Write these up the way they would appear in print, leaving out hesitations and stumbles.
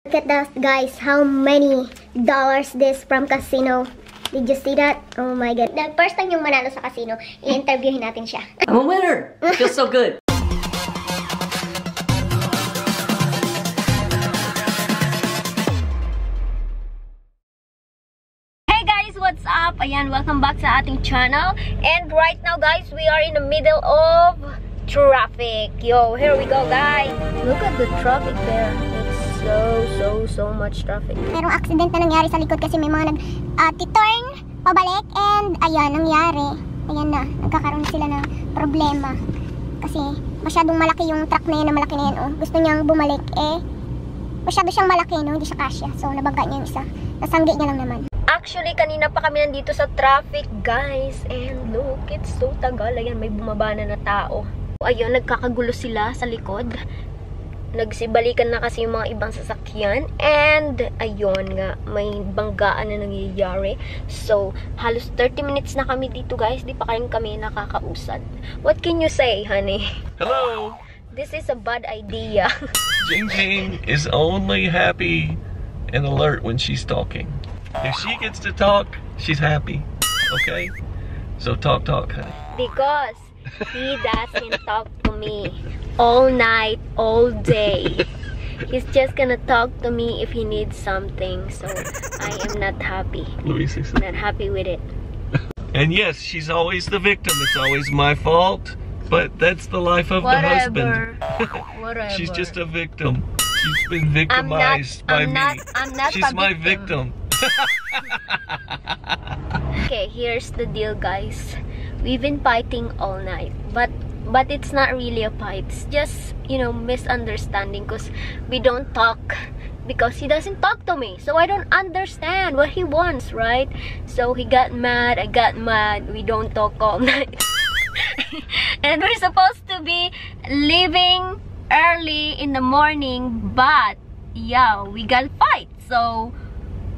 Look at that, guys. How many dollars this from casino? Did you see that? Oh my God. The first time yung manalo sa casino, i-interviewin natin siya. I'm a winner! It feels so good. Hey guys, what's up? Ayan, welcome back sa ating channel. And right now, guys, we are in the middle of traffic. Yo, here we go, guys. Look at the traffic there. It's so much traffic. Merong accident na nangyari sa likod kasi may mga nag-turn pabalik and ayan, nangyari. Ayan na, nagkakaroon sila ng problema. Kasi masyadong malaki yung truck na yan, malaki na yan, oh. Gusto niyang bumalik, eh. Masyado siyang malaki, no? Hindi siya kasya. So, nabangga niya yung isa. Nasanggi niya lang naman. Actually, kanina pa kami nandito sa traffic, guys. And look, it's so tagal. Ayan, may bumaba na tao. Ayun, nagkakagulo sila sa likod. Nagsibalikan na kasi yung mga ibang sasakyan. And, ayun nga, may banggaan na nangyayari. So, halos 30 minutes na kami dito, guys. Di pa kami nakakausad. What can you say, honey? Hello! This is a bad idea. Jing Jing is only happy and alert when she's talking. If she gets to talk, she's happy. Okay? So talk, honey. Because he doesn't talk to me all night, all day. He's just gonna talk to me if he needs something. So I am not happy. Not happy with it. And yes, she's always the victim. It's always my fault. But that's the life of the husband. Whatever. She's just a victim. She's been victimized by me. I'm not She's my victim. Okay, here's the deal, guys. We've been fighting all night, but it's not really a fight. It's just, you know, misunderstanding because we don't talk because he doesn't talk to me. So I don't understand what he wants, right? So he got mad, I got mad. We don't talk all night. And we're supposed to be leaving early in the morning, but yeah, we got fight. So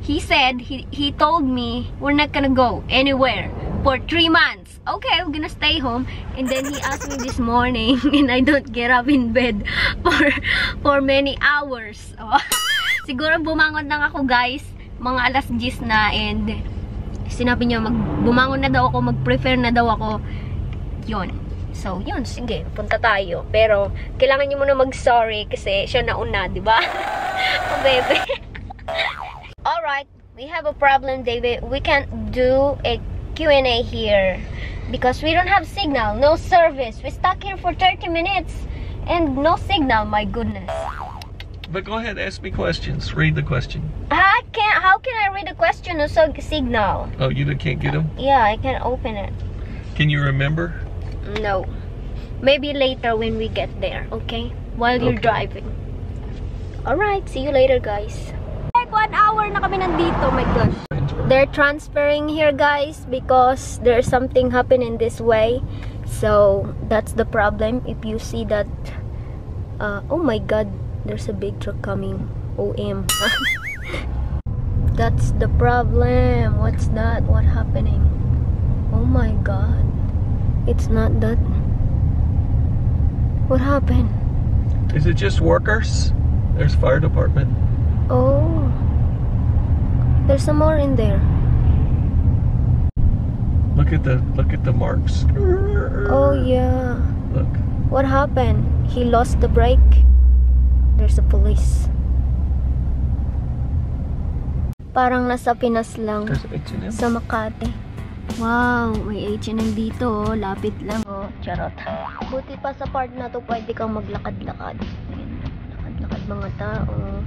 he said, he told me we're not gonna go anywhere for 3 months. Okay, we're gonna stay home. And then he asked me this morning and I don't get up in bed for many hours. Oh. Siguro bumangon lang ako, guys, mga alas 10 na, and sinabi niya bumangon na daw ako, mag-prefer na daw ako. Yun. So, yun, sige, punta tayo. Pero, kailangan niyo muna mag-sorry kasi siya nauna, di ba? Oh, baby. Alright, we have a problem, David. We can't do a Q&A here because we don't have signal, no service. We stuck here for 30 minutes and no signal, my goodness. But go ahead, ask me questions. Read the question. How can I read the question? No signal. Oh, you can't get them? Yeah, I can't open it. Can you remember? No. Maybe later when we get there, okay? While you're driving. Alright, see you later, guys. Like 1 hour na kami nandito, my gosh. They're transferring here, guys, because there's something happening this way. So, that's the problem. If you see that, oh my God, there's a big truck coming. OM. That's the problem. What's that? What happening? Oh my God. It's not that. What happened? Is it just workers? There's fire department. Oh. There's some more in there. Look at the marks. Oh yeah. Look. What happened? He lost the brake. There's a police. Parang nasa Pinas lang. There's H&M. Sa Makati. Wow, may H&M dito, oh. Lapit lang, oh. Charot. Buti pa sa part na to, pwede kang maglakad-lakad. Lakad-lakad mga tao. Ayan.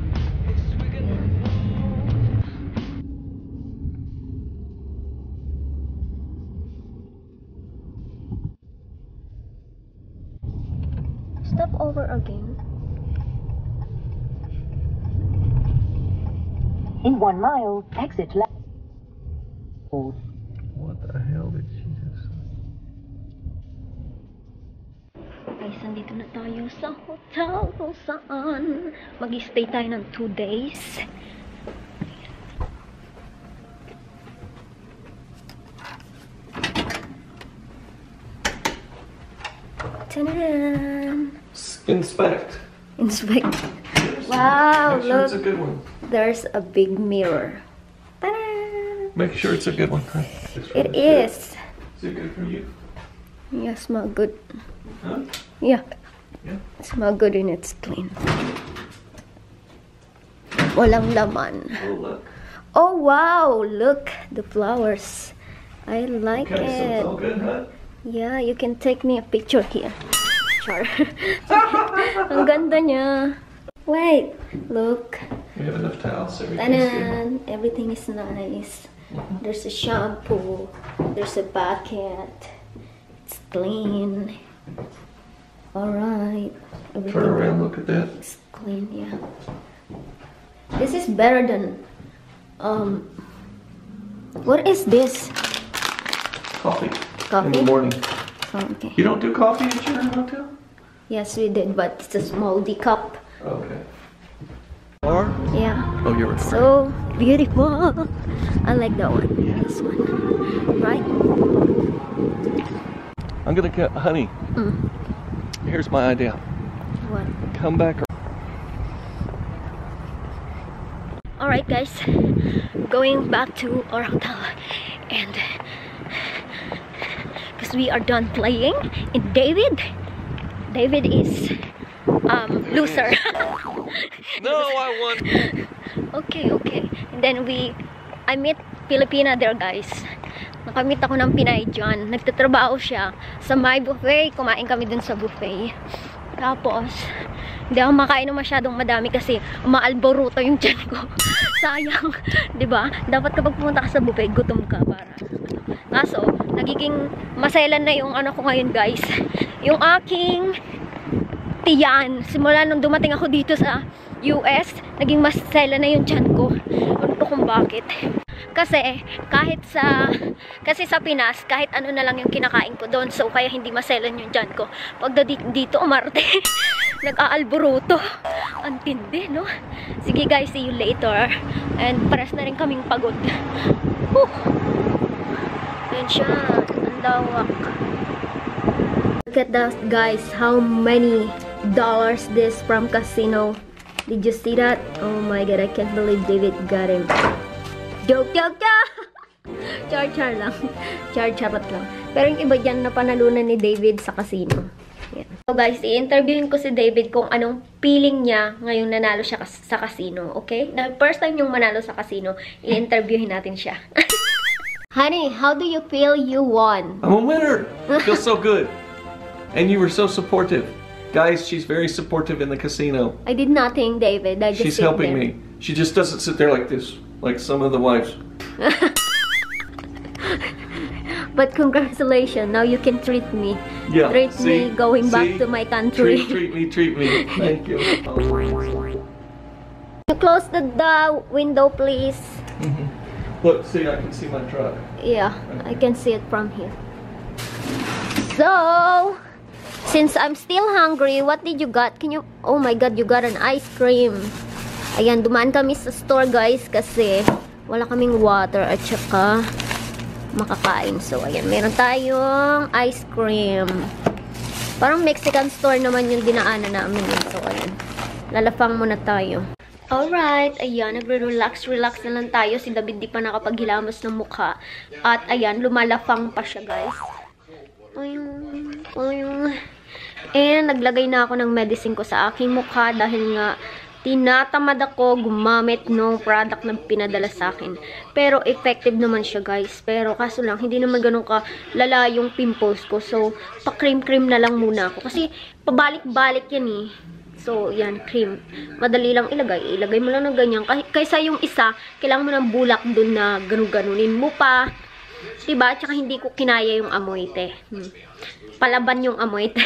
Stop over again. In 1 mile, exit left. What the hell did she just say? Guys, nandito na tayo sa hotel kung saan mag-stay tayo ng 2 days. Ta-da! Inspect. Inspect. Wow, Make sure look. it's a good one. There's a big mirror. Ta-da! Make sure it's a good one. Huh? It is. Is it good for you? Yeah, smell good. Huh? Yeah. Yeah. Smell good and it's clean. Walang laman. Oh, look. Oh wow, look the flowers. I like Okay, so it's it. all good, huh? Yeah, you can take me a picture here. Sure. Ang ganda niya. Wait, look. We have enough towels. So everything's good. Tanan, everything is nice. There's a shampoo. There's a bucket. It's clean. Alright. Turn around, look at that. It's clean, yeah. This is better than what is this? Coffee. Coffee? In the morning. Oh, okay. You don't do coffee at your hotel? Yes, we did, but it's a small cup. Okay. Or? Yeah. Oh, you're recording. So beautiful. I like that one. This one. Right? I'm gonna get, honey. Here's my idea. What? Come back. Alright guys, going back to our hotel, and because we are done playing, and David is loser. No, I won. Okay. And then I met Filipina there guys. Nakamit ako ng Pinay dyan. Nagtatrabaho siya sa my buffet. Kumain kami dun sa buffet. Tapos, hindi ako makain ng masyadong madami kasi umaalboruto yung tiyan ko. Sayang, 'di ba? Dapat kapag pumunta ka sa buffet, gutom ka para. Kaso, nagiging maselan na yung ano ko ngayon, guys. Yung aking tiyan, simula nung dumating ako dito sa US, naging maselan na yung tiyan ko. Ano to kung bakit? Kasi sa Pinas, kahit ano na lang yung kinakain ko doon, so kaya hindi maselan yung tiyan ko. Pag dito umarte, nag-aalboruto. Ang tindi, no? Sige guys, see you later. And pares na rin kaming pagod. Whew! Yan siya. Ang lawak. Look at that, guys. How many dollars this from casino. Did you see that? Oh my god, I can't believe David got him. Joke! Char lang. Charot lang. Pero yung iba dyan na panalunan ni David sa casino. Yeah. So guys, i-interviewin ko si David kung anong feeling niya ngayong nanalo siya sa casino. Okay? The first time yung manalo sa casino, i-interviewin natin siya. Honey, how do you feel you won? I'm a winner. Feels so good. And you were so supportive. Guys, she's very supportive in the casino. I did nothing, David. I just She's sit helping there. me. She just doesn't sit there like this, like some of the wives. But congratulations, now you can treat me. Yeah. Treat see? me going back See? to my country. Treat me. Thank you. You close the window, please. Look, see, I can see my truck. Yeah, I can see it from here. So, since I'm still hungry, what did you got? Can you... Oh my god, you got an ice cream. Ayan, dumaan kami sa store, guys, kasi wala kaming water at saka makakain. So, ayan, meron tayong ice cream. Parang Mexican store naman yung dinaanan namin. So, ayan. Lalafang muna tayo. Alright, ayan, nagre-relax na lang tayo. Si David di pa nakapaghilamos ng mukha. At ayan, lumalafang pa siya, guys. Ayun. And naglagay na ako ng medicine ko sa aking mukha dahil nga tinatamad ako gumamit ng product na pinadala sa akin. Pero effective naman siya, guys. Pero kaso lang, hindi naman ganun ka lala yung pimples ko. So, pa-cream na lang muna ako. Kasi pabalik-balik yan eh. So, yan, cream. Madali lang ilagay. Ilagay mo lang ng ganyan. Kaysa yung isa, kailangan mo ng bulak dun na ganun-ganunin mo pa. Diba? Tsaka hindi ko kinaya yung amoy, te. Palaban yung amoy, te.